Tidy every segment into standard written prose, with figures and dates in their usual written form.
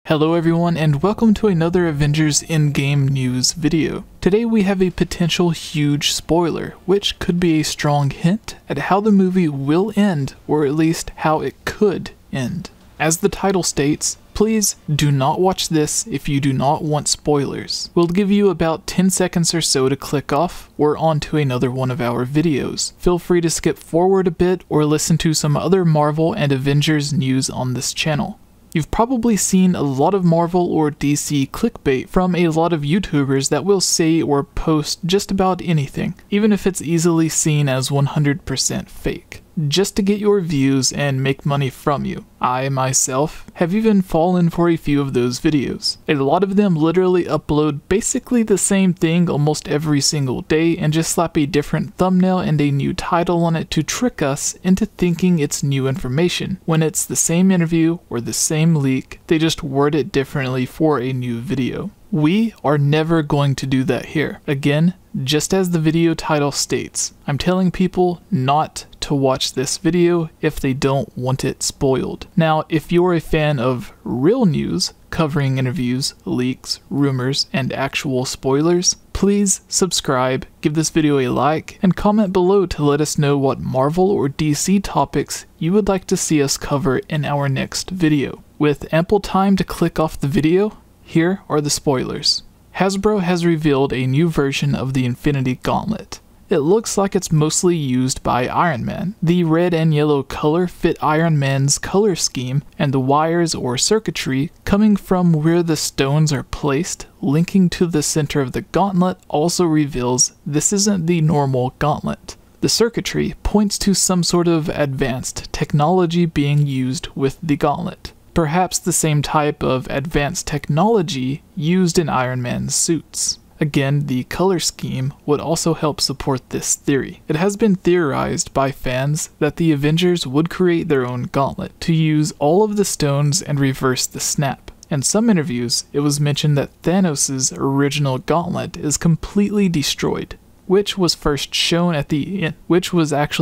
Hello everyone and welcome to another Avengers Endgame news video. Today we have a potential huge spoiler, which could be a strong hint at how the movie will end, or at least how it could end. As the title states, please do not watch this if you do not want spoilers. We'll give you about 10 seconds or so to click off or on to another one of our videos. Feel free to skip forward a bit or listen to some other Marvel and Avengers news on this channel. You've probably seen a lot of Marvel or DC clickbait from a lot of YouTubers that will say or post just about anything, even if it's easily seen as 100% fake, just to get your views and make money from you. I, myself, have even fallen for a few of those videos. A lot of them literally upload basically the same thing almost every single day and just slap a different thumbnail and a new title on it to trick us into thinking it's new information, when it's the same interview or the same leak, they just word it differently for a new video. We are never going to do that here. Again, just as the video title states, I'm telling people not to watch this video if they don't want it spoiled. Now, if you're a fan of real news, covering interviews, leaks, rumors, and actual spoilers, please subscribe, give this video a like, and comment below to let us know what Marvel or DC topics you would like to see us cover in our next video. With ample time to click off the video, here are the spoilers. Hasbro has revealed a new version of the Infinity Gauntlet. It looks like it's mostly used by Iron Man. The red and yellow color fit Iron Man's color scheme, and the wires or circuitry coming from where the stones are placed, linking to the center of the gauntlet, also reveals this isn't the normal gauntlet. The circuitry points to some sort of advanced technology being used with the gauntlet. Perhaps the same type of advanced technology used in Iron Man's suits. Again, the color scheme would also help support this theory. It has been theorized by fans that the Avengers would create their own gauntlet to use all of the stones and reverse the snap. In some interviews, it was mentioned that Thanos' original gauntlet is completely destroyed, which was actually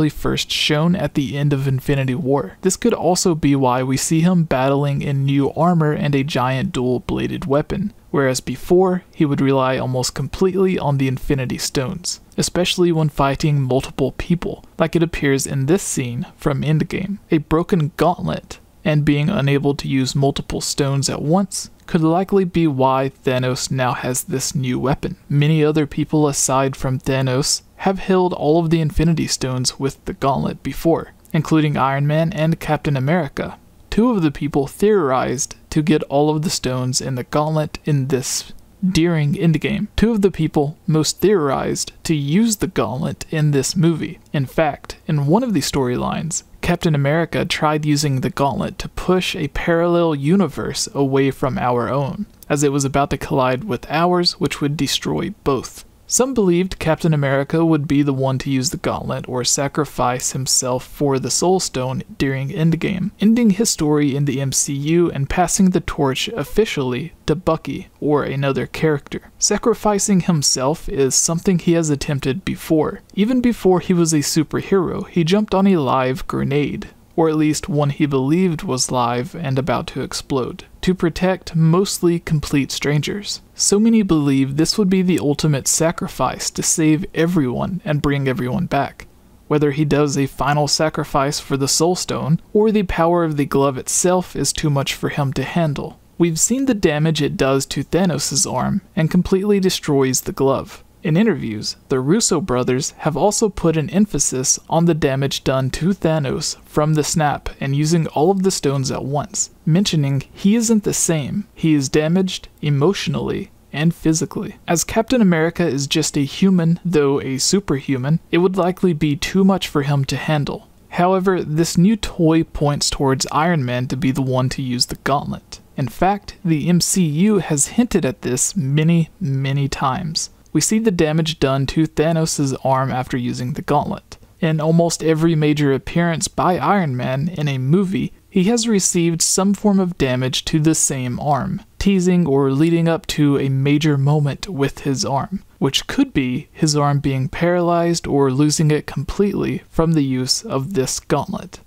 first shown at the end of Infinity War. This could also be why we see him battling in new armor and a giant dual-bladed weapon, whereas before, he would rely almost completely on the Infinity Stones, especially when fighting multiple people, like it appears in this scene from Endgame. A broken gauntlet and being unable to use multiple stones at once could likely be why Thanos now has this new weapon. Many other people aside from Thanos have held all of the Infinity Stones with the gauntlet before, including Iron Man and Captain America. Two of the people theorized to get all of the stones in the gauntlet during Endgame. Two of the people most theorized to use the gauntlet in this movie. In fact, in one of the storylines, Captain America tried using the gauntlet to push a parallel universe away from our own, as it was about to collide with ours, which would destroy both. Some believed Captain America would be the one to use the gauntlet or sacrifice himself for the Soul Stone during Endgame, ending his story in the MCU and passing the torch officially to Bucky or another character. Sacrificing himself is something he has attempted before. Even before he was a superhero, he jumped on a live grenade, or at least one he believed was live and about to explode, to protect mostly complete strangers. So many believe this would be the ultimate sacrifice to save everyone and bring everyone back. Whether he does a final sacrifice for the Soul Stone, or the power of the glove itself is too much for him to handle. We've seen the damage it does to Thanos' arm and completely destroys the glove. In interviews, the Russo brothers have also put an emphasis on the damage done to Thanos from the snap and using all of the stones at once, mentioning he isn't the same. He is damaged emotionally and physically. As Captain America is just a human, though a superhuman, it would likely be too much for him to handle. However, this new toy points towards Iron Man to be the one to use the gauntlet. In fact, the MCU has hinted at this many times. We see the damage done to Thanos' arm after using the gauntlet. In almost every major appearance by Iron Man in a movie, he has received some form of damage to the same arm, teasing or leading up to a major moment with his arm, which could be his arm being paralyzed or losing it completely from the use of this gauntlet.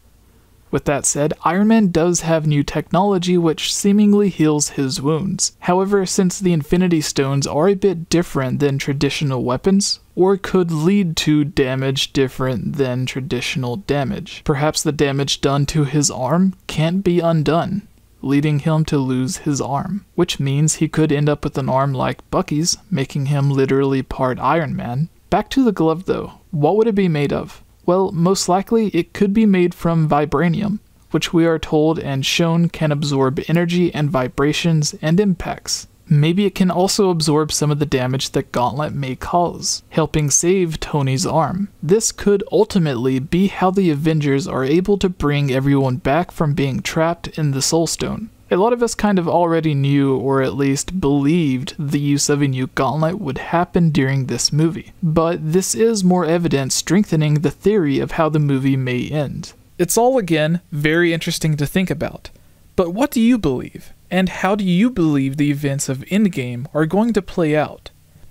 With that said, Iron Man does have new technology which seemingly heals his wounds. However, since the Infinity Stones are a bit different than traditional weapons, or could lead to damage different than traditional damage, perhaps the damage done to his arm can't be undone, leading him to lose his arm, which means he could end up with an arm like Bucky's, making him literally part Iron Man. Back to the glove though, what would it be made of? Well, most likely it could be made from vibranium, which we are told and shown can absorb energy and vibrations and impacts. Maybe it can also absorb some of the damage that Gauntlet may cause, helping save Tony's arm. This could ultimately be how the Avengers are able to bring everyone back from being trapped in the Soul Stone. A lot of us kind of already knew, or at least believed, the use of a new gauntlet would happen during this movie, but this is more evidence strengthening the theory of how the movie may end. It's all, again, very interesting to think about. But what do you believe? And how do you believe the events of Endgame are going to play out?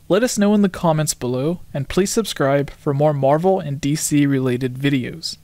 Let us know in the comments below, and please subscribe for more Marvel and DC related videos.